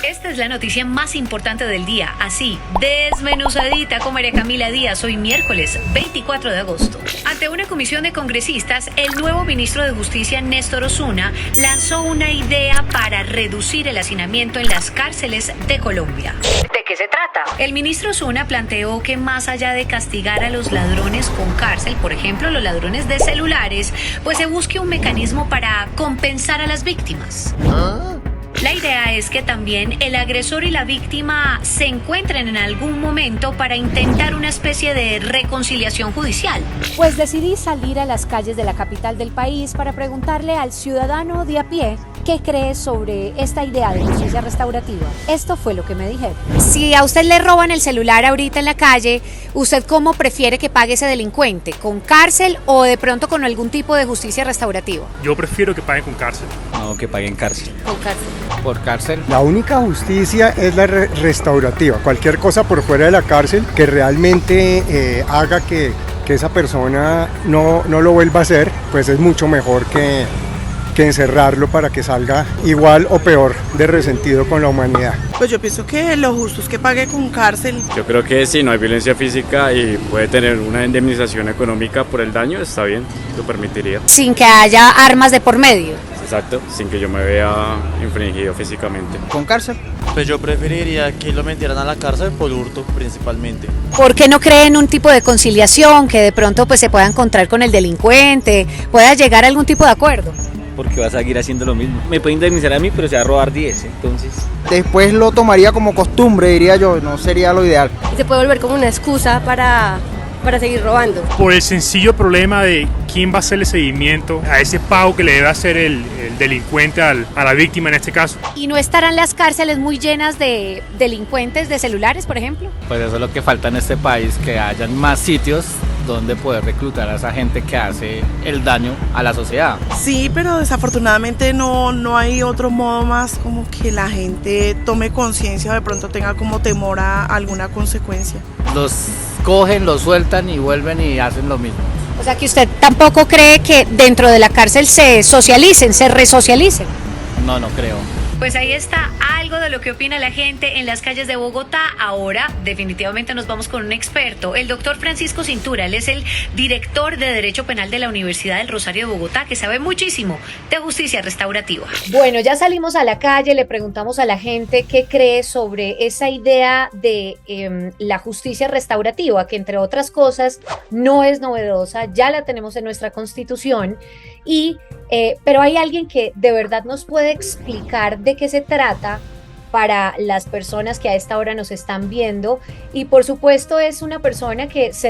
Esta es la noticia más importante del día, así, desmenuzadita con María Camila Díaz, hoy miércoles 24 de agosto. Ante una comisión de congresistas, el nuevo ministro de Justicia, Néstor Osuna, lanzó una idea para reducir el hacinamiento en las cárceles de Colombia. ¿De qué se trata? El ministro Osuna planteó que más allá de castigar a los ladrones con cárcel, por ejemplo, los ladrones de celulares, pues se busque un mecanismo para compensar a las víctimas. La idea es que también el agresor y la víctima se encuentren en algún momento para intentar una especie de reconciliación judicial. Pues decidí salir a las calles de la capital del país para preguntarle al ciudadano de a pie qué cree sobre esta idea de justicia restaurativa. Esto fue lo que me dijeron. Si a usted le roban el celular ahorita en la calle, ¿usted cómo prefiere que pague ese delincuente? ¿Con cárcel o de pronto con algún tipo de justicia restaurativa? Yo prefiero que paguen con cárcel. No, que paguen cárcel. Con cárcel. Por cárcel. La única justicia es la restaurativa. Cualquier cosa por fuera de la cárcel que realmente haga que esa persona no lo vuelva a hacer, pues es mucho mejor que encerrarlo para que salga igual o peor de resentido con la humanidad. Pues yo pienso que lo justo es que pague con cárcel. Yo creo que si no hay violencia física y puede tener una indemnización económica por el daño, está bien, lo permitiría. Sin que haya armas de por medio. Exacto, sin que yo me vea infringido físicamente. Con cárcel. Pues yo preferiría que lo metieran a la cárcel por hurto principalmente. ¿Por qué no creen un tipo de conciliación que de pronto pues se pueda encontrar con el delincuente, pueda llegar a algún tipo de acuerdo? Porque va a seguir haciendo lo mismo. Me puede indemnizar a mí, pero se va a robar 10, entonces... Después lo tomaría como costumbre, diría yo, no sería lo ideal. Se puede volver como una excusa para seguir robando. Por el sencillo problema de quién va a hacerle seguimiento a ese pago que le debe hacer el delincuente a la víctima en este caso. ¿Y no estarán las cárceles muy llenas de delincuentes de celulares, por ejemplo? Pues eso es lo que falta en este país, que hayan más sitios donde poder reclutar a esa gente que hace el daño a la sociedad. Sí, pero desafortunadamente no hay otro modo más como que la gente tome conciencia o de pronto tenga como temor a alguna consecuencia. Los cogen, los sueltan y vuelven y hacen lo mismo. O sea que usted tampoco cree que dentro de la cárcel se socialicen, se resocialicen. No creo. Pues ahí está algo de lo que opina la gente en las calles de Bogotá. Ahora definitivamente nos vamos con un experto, el doctor Francisco Cintura. Él es el director de Derecho Penal de la Universidad del Rosario de Bogotá, que sabe muchísimo de justicia restaurativa. Bueno, ya salimos a la calle, le preguntamos a la gente qué cree sobre esa idea de la justicia restaurativa, que entre otras cosas no es novedosa, ya la tenemos en nuestra Constitución, pero hay alguien que de verdad nos puede explicar de qué se trata para las personas que a esta hora nos están viendo, y por supuesto es una persona que se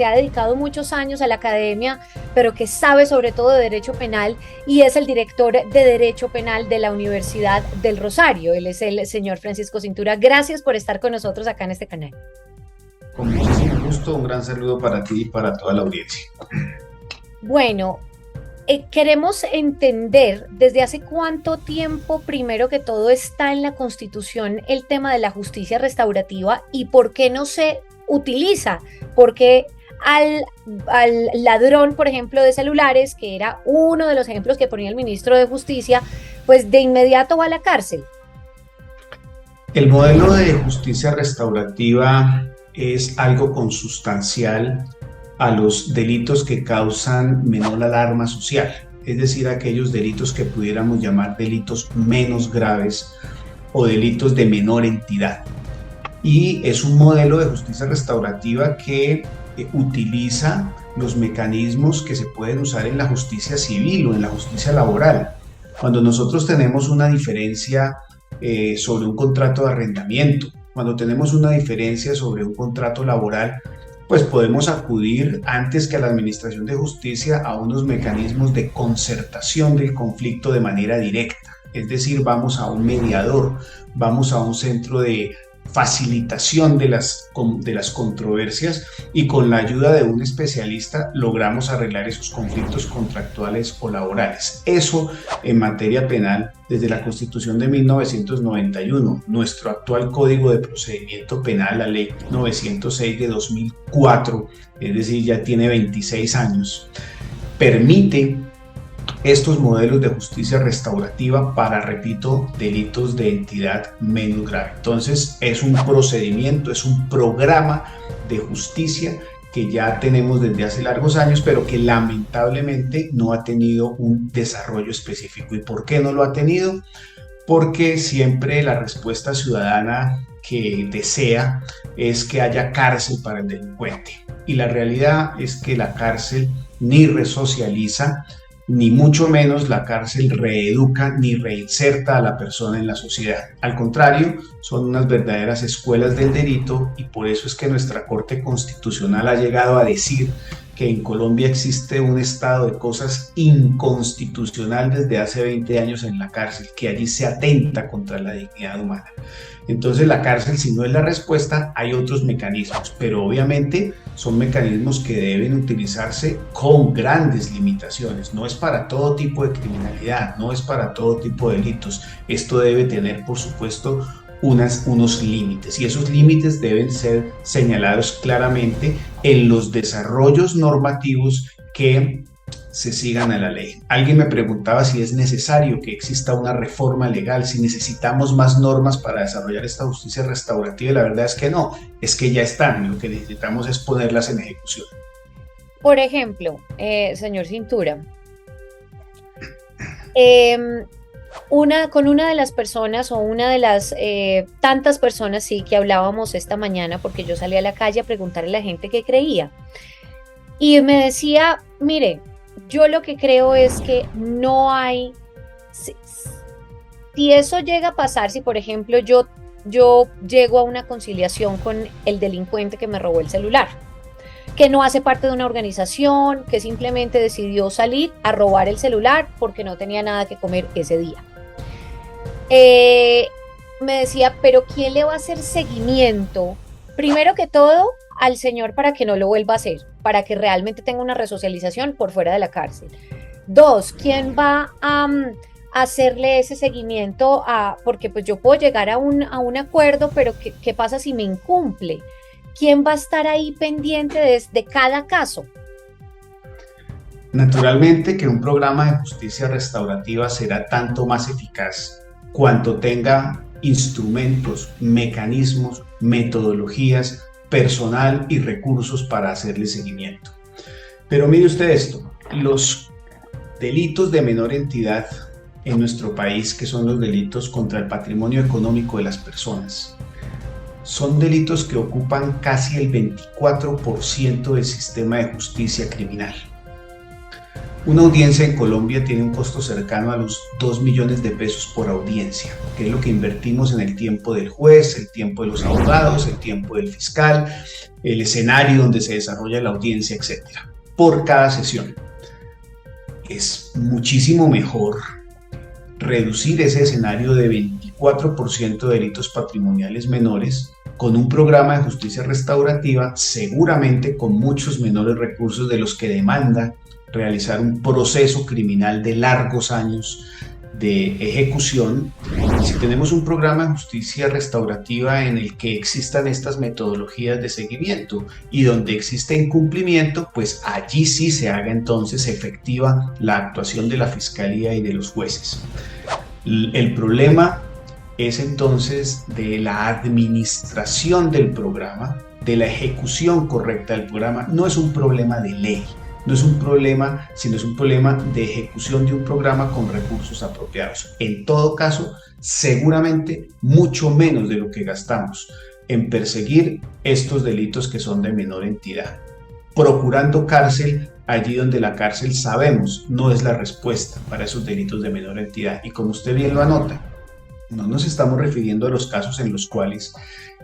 ha dedicado muchos años a la academia, pero que sabe sobre todo de derecho penal, y es el director de Derecho Penal de la Universidad del Rosario. Él es el señor Francisco Cintura. Gracias por estar con nosotros acá en este canal. Con muchísimo gusto, un gran saludo para ti y para toda la audiencia. Bueno, queremos entender desde hace cuánto tiempo, primero que todo, está en la Constitución el tema de la justicia restaurativa y por qué no se utiliza, porque al ladrón, por ejemplo, de celulares, que era uno de los ejemplos que ponía el ministro de Justicia, pues de inmediato va a la cárcel. El modelo de justicia restaurativa es algo consustancial a los delitos que causan menor alarma social, es decir, aquellos delitos que pudiéramos llamar delitos menos graves o delitos de menor entidad. Y es un modelo de justicia restaurativa que utiliza los mecanismos que se pueden usar en la justicia civil o en la justicia laboral. Cuando nosotros tenemos una diferencia sobre un contrato de arrendamiento, cuando tenemos una diferencia sobre un contrato laboral, pues podemos acudir antes que a la Administración de Justicia a unos mecanismos de concertación del conflicto de manera directa. Es decir, vamos a un mediador, vamos a un centro de facilitación de las controversias y con la ayuda de un especialista logramos arreglar esos conflictos contractuales o laborales. Eso en materia penal desde la Constitución de 1991, nuestro actual Código de Procedimiento Penal, la Ley 906 de 2004, es decir, ya tiene 26 años, permite estos modelos de justicia restaurativa para, repito, delitos de entidad menos grave. Entonces es un procedimiento, es un programa de justicia que ya tenemos desde hace largos años, pero que lamentablemente no ha tenido un desarrollo específico. ¿Y por qué no lo ha tenido? Porque siempre la respuesta ciudadana que desea es que haya cárcel para el delincuente. Y la realidad es que la cárcel ni resocializa, ni mucho menos la cárcel reeduca ni reinserta a la persona en la sociedad. Al contrario, son unas verdaderas escuelas del delito, y por eso es que nuestra Corte Constitucional ha llegado a decir que en Colombia existe un estado de cosas inconstitucional desde hace 20 años en la cárcel, que allí se atenta contra la dignidad humana. Entonces la cárcel, si no es la respuesta, hay otros mecanismos, pero obviamente son mecanismos que deben utilizarse con grandes limitaciones. No es para todo tipo de criminalidad, no es para todo tipo de delitos. Esto debe tener, por supuesto, unos límites, y esos límites deben ser señalados claramente en los desarrollos normativos que se sigan a la ley. Alguien me preguntaba si es necesario que exista una reforma legal, si necesitamos más normas para desarrollar esta justicia restaurativa, y la verdad es que no, es que ya están, lo que necesitamos es ponerlas en ejecución. Por ejemplo, señor Cintura, con una de las personas, o una de las tantas personas, sí, que hablábamos esta mañana, porque yo salí a la calle a preguntarle a la gente qué creía, y me decía, mire, yo lo que creo es que no hay, si eso llega a pasar, si por ejemplo yo llego a una conciliación con el delincuente que me robó el celular, que no hace parte de una organización, que simplemente decidió salir a robar el celular porque no tenía nada que comer ese día. Me decía, pero ¿quién le va a hacer seguimiento? Primero que todo, al señor, para que no lo vuelva a hacer, para que realmente tenga una resocialización por fuera de la cárcel. Dos, ¿quién va a hacerle ese seguimiento? Porque pues yo puedo llegar a un acuerdo, pero ¿qué pasa si me incumple? ¿Quién va a estar ahí pendiente de cada caso? Naturalmente que un programa de justicia restaurativa será tanto más eficaz cuanto tenga instrumentos, mecanismos, metodologías, personal y recursos para hacerle seguimiento. Pero mire usted esto, los delitos de menor entidad en nuestro país, que son los delitos contra el patrimonio económico de las personas, son delitos que ocupan casi el 24% del sistema de justicia criminal. Una audiencia en Colombia tiene un costo cercano a los 2 millones de pesos por audiencia, que es lo que invertimos en el tiempo del juez, el tiempo de los abogados, el tiempo del fiscal, el escenario donde se desarrolla la audiencia, etc. por cada sesión. Es muchísimo mejor reducir ese escenario de 24% de delitos patrimoniales menores con un programa de justicia restaurativa, seguramente con muchos menores recursos de los que demanda realizar un proceso criminal de largos años de ejecución. Si tenemos un programa de justicia restaurativa en el que existan estas metodologías de seguimiento y donde existe incumplimiento, pues allí sí se haga entonces efectiva la actuación de la fiscalía y de los jueces. El problema es entonces de la administración del programa, de la ejecución correcta del programa. No es un problema de ley, no es un problema, sino es un problema de ejecución de un programa con recursos apropiados. En todo caso, seguramente mucho menos de lo que gastamos en perseguir estos delitos que son de menor entidad, procurando cárcel allí donde la cárcel, sabemos, no es la respuesta para esos delitos de menor entidad. Y como usted bien lo anota, no nos estamos refiriendo a los casos en los cuales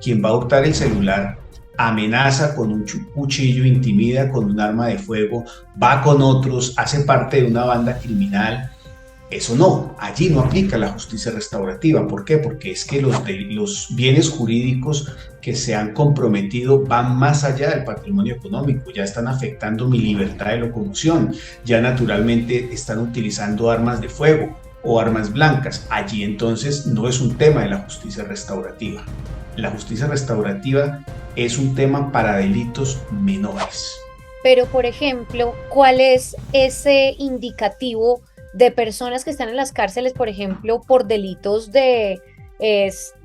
quien va a hurtar el celular amenaza con un cuchillo, intimida con un arma de fuego, va con otros, hace parte de una banda criminal. Eso no, allí no aplica la justicia restaurativa. ¿Por qué? Porque es que los bienes jurídicos que se han comprometido van más allá del patrimonio económico, ya están afectando mi libertad de locomoción, ya naturalmente están utilizando armas de fuego o armas blancas. Allí entonces no es un tema de la justicia restaurativa. La justicia restaurativa es un tema para delitos menores. Pero, por ejemplo, ¿cuál es ese indicativo de personas que están en las cárceles, por ejemplo, por delitos de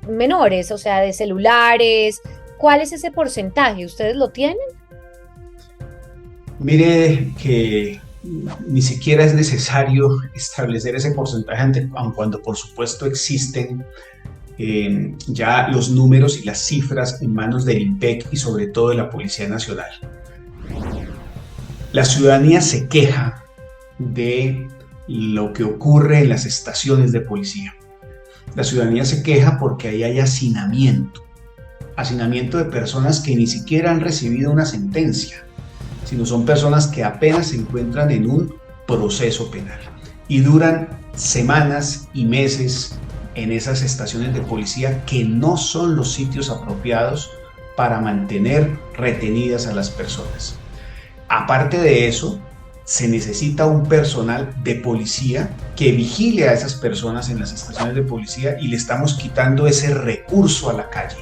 menores, o sea, de celulares? ¿Cuál es ese porcentaje? ¿Ustedes lo tienen? Mire que ni siquiera es necesario establecer ese porcentaje, aun cuando por supuesto existen ya los números y las cifras en manos del INPEC y sobre todo de la Policía Nacional. La ciudadanía se queja de lo que ocurre en las estaciones de policía. La ciudadanía se queja porque ahí hay hacinamiento de personas que ni siquiera han recibido una sentencia, sino son personas que apenas se encuentran en un proceso penal y duran semanas y meses en esas estaciones de policía que no son los sitios apropiados para mantener retenidas a las personas. Aparte de eso, se necesita un personal de policía que vigile a esas personas en las estaciones de policía y le estamos quitando ese recurso a la calle.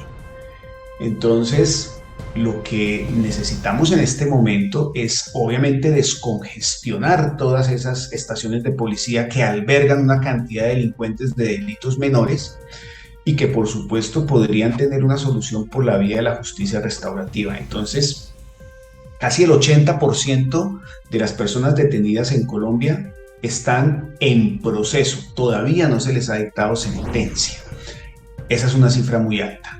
Entonces, lo que necesitamos en este momento es obviamente descongestionar todas esas estaciones de policía que albergan una cantidad de delincuentes de delitos menores y que por supuesto podrían tener una solución por la vía de la justicia restaurativa. Entonces, casi el 80% de las personas detenidas en Colombia están en proceso, todavía no se les ha dictado sentencia. Esa es una cifra muy alta.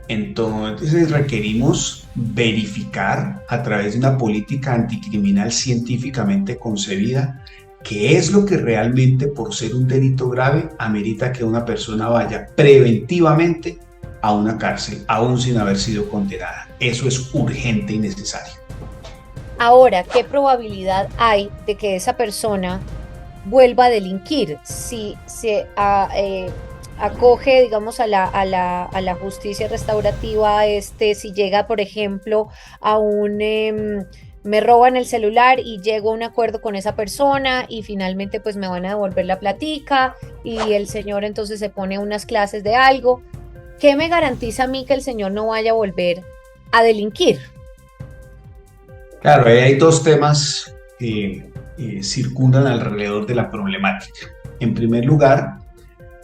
Entonces requerimos verificar a través de una política anticriminal científicamente concebida qué es lo que realmente, por ser un delito grave, amerita que una persona vaya preventivamente a una cárcel, aún sin haber sido condenada. Eso es urgente y necesario. Ahora, ¿qué probabilidad hay de que esa persona vuelva a delinquir si se acoge, digamos, a la justicia restaurativa? Si llega, por ejemplo, a me roban el celular y llego a un acuerdo con esa persona y finalmente pues me van a devolver la platica y el señor entonces se pone unas clases de algo. ¿Qué me garantiza a mí que el señor no vaya a volver a delinquir? Claro, hay dos temas que circundan alrededor de la problemática. En primer lugar,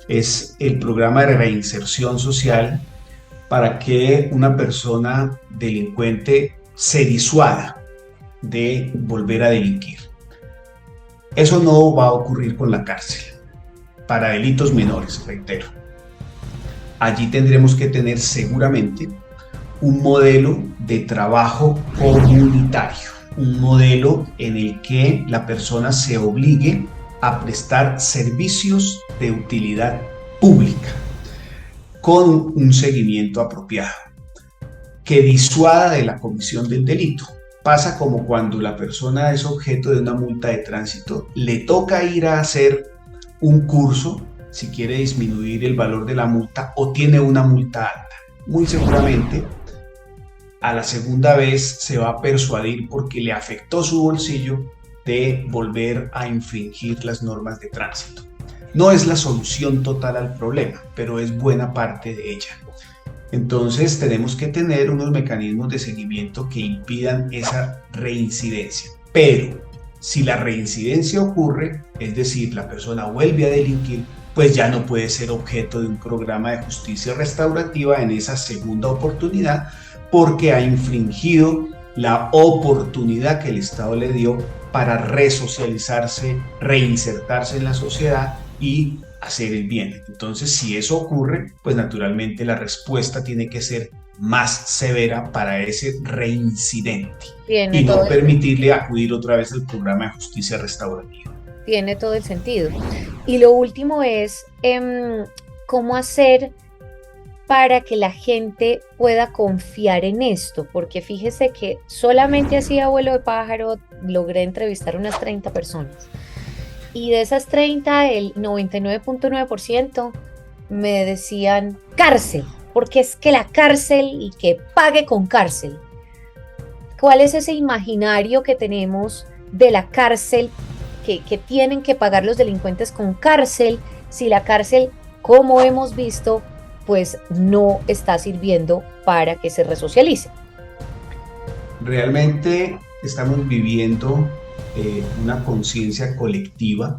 es el programa de reinserción social para que una persona delincuente se disuada de volver a delinquir. Eso no va a ocurrir con la cárcel, para delitos menores, reitero. Allí tendremos que tener seguramente un modelo de trabajo comunitario, un modelo en el que la persona se obligue a prestar servicios de utilidad pública con un seguimiento apropiado, que disuada de la comisión del delito. Pasa como cuando la persona es objeto de una multa de tránsito, le toca ir a hacer un curso si quiere disminuir el valor de la multa o tiene una multa alta. Muy seguramente a la segunda vez se va a persuadir porque le afectó su bolsillo de volver a infringir las normas de tránsito. No es la solución total al problema, pero es buena parte de ella. Entonces tenemos que tener unos mecanismos de seguimiento que impidan esa reincidencia. Pero si la reincidencia ocurre, es decir, la persona vuelve a delinquir, pues ya no puede ser objeto de un programa de justicia restaurativa en esa segunda oportunidad, porque ha infringido la oportunidad que el Estado le dio para resocializarse, reinsertarse en la sociedad y hacer el bien. Entonces, si eso ocurre, pues naturalmente la respuesta tiene que ser más severa para ese reincidente y no permitirle acudir otra vez al programa de justicia restaurativa. Tiene todo el sentido. Y lo último es cómo hacer para que la gente pueda confiar en esto, porque fíjese que solamente así a vuelo de pájaro logré entrevistar unas 30 personas. Y de esas 30, el 99.9% me decían cárcel, porque es que la cárcel y que pague con cárcel. ¿Cuál es ese imaginario que tenemos de la cárcel, que tienen que pagar los delincuentes con cárcel, si la cárcel, como hemos visto, pues no está sirviendo para que se resocialice? Realmente estamos viviendo una conciencia colectiva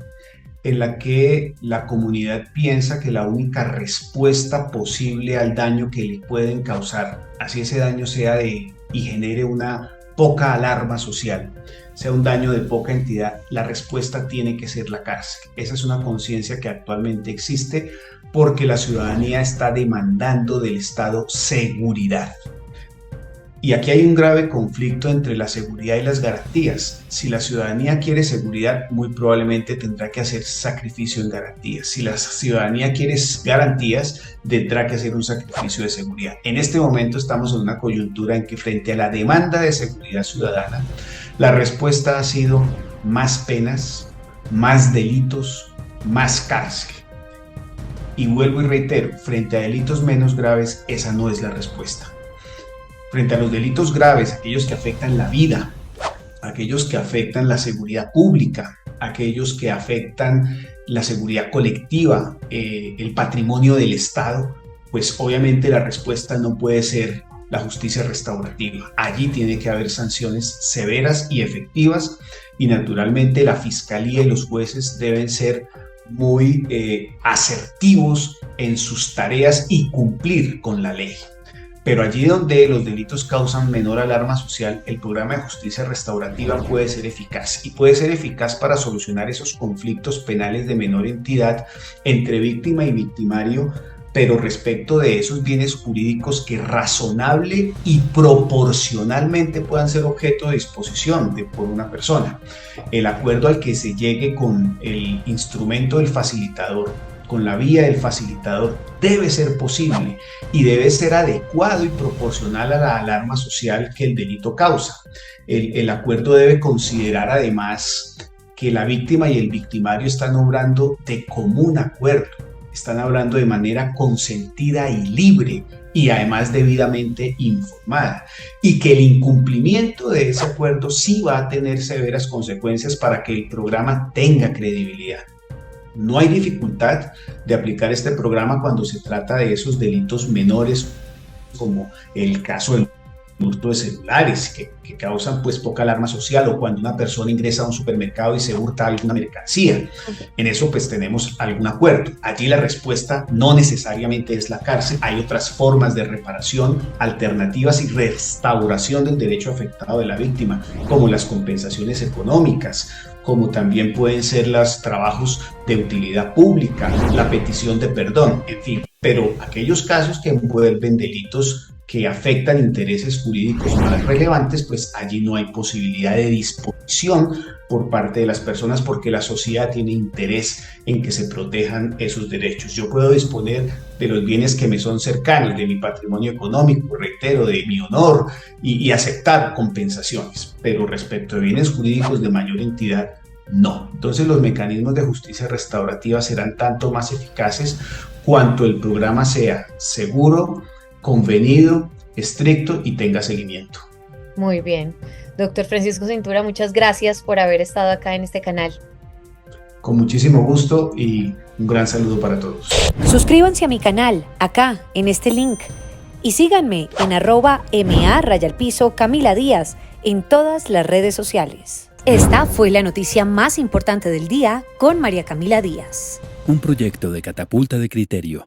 en la que la comunidad piensa que la única respuesta posible al daño que le pueden causar, así ese daño sea y genere una poca alarma social, sea un daño de poca entidad, la respuesta tiene que ser la cárcel. Esa es una conciencia que actualmente existe porque la ciudadanía está demandando del Estado seguridad. Y aquí hay un grave conflicto entre la seguridad y las garantías. Si la ciudadanía quiere seguridad, muy probablemente tendrá que hacer sacrificio en garantías. Si la ciudadanía quiere garantías, tendrá que hacer un sacrificio de seguridad. En este momento estamos en una coyuntura en que frente a la demanda de seguridad ciudadana, la respuesta ha sido más penas, más delitos, más cárcel. Y vuelvo y reitero, frente a delitos menos graves, esa no es la respuesta. Frente a los delitos graves, aquellos que afectan la vida, aquellos que afectan la seguridad pública, aquellos que afectan la seguridad colectiva, el patrimonio del Estado, pues obviamente la respuesta no puede ser la justicia restaurativa. Allí tiene que haber sanciones severas y efectivas y naturalmente la fiscalía y los jueces deben ser muy asertivos en sus tareas y cumplir con la ley. Pero allí donde los delitos causan menor alarma social, el programa de justicia restaurativa puede ser eficaz y puede ser eficaz para solucionar esos conflictos penales de menor entidad entre víctima y victimario, pero respecto de esos bienes jurídicos que razonable y proporcionalmente puedan ser objeto de disposición por una persona. El acuerdo al que se llegue con el instrumento del facilitador, con la vía del facilitador, debe ser posible y debe ser adecuado y proporcional a la alarma social que el delito causa. El acuerdo debe considerar además que la víctima y el victimario están obrando de común acuerdo, están hablando de manera consentida y libre y además debidamente informada, y que el incumplimiento de ese acuerdo sí va a tener severas consecuencias para que el programa tenga credibilidad. No hay dificultad de aplicar este programa cuando se trata de esos delitos menores, como el caso del hurto de celulares, que causan pues poca alarma social, o cuando una persona ingresa a un supermercado y se hurta alguna mercancía. En eso pues tenemos algún acuerdo. Allí la respuesta no necesariamente es la cárcel, hay otras formas de reparación, alternativas y restauración del derecho afectado de la víctima, como las compensaciones económicas, como también pueden ser los trabajos de utilidad pública, la petición de perdón, en fin. Pero aquellos casos que envuelven delitos que afectan intereses jurídicos más relevantes, pues allí no hay posibilidad de disposición por parte de las personas porque la sociedad tiene interés en que se protejan esos derechos. Yo puedo disponer de los bienes que me son cercanos, de mi patrimonio económico, reitero, de mi honor y aceptar compensaciones, pero respecto de bienes jurídicos de mayor entidad, no. Entonces los mecanismos de justicia restaurativa serán tanto más eficaces cuanto el programa sea seguro, convenido, estricto y tenga seguimiento. Muy bien. Doctor Francisco Cintura, muchas gracias por haber estado acá en este canal. Con muchísimo gusto y un gran saludo para todos. Suscríbanse a mi canal, acá, en este link. Y síganme en @MA_Camila Díaz en todas las redes sociales. Esta fue la noticia más importante del día con María Camila Díaz. Un proyecto de Catapulta de Criterio.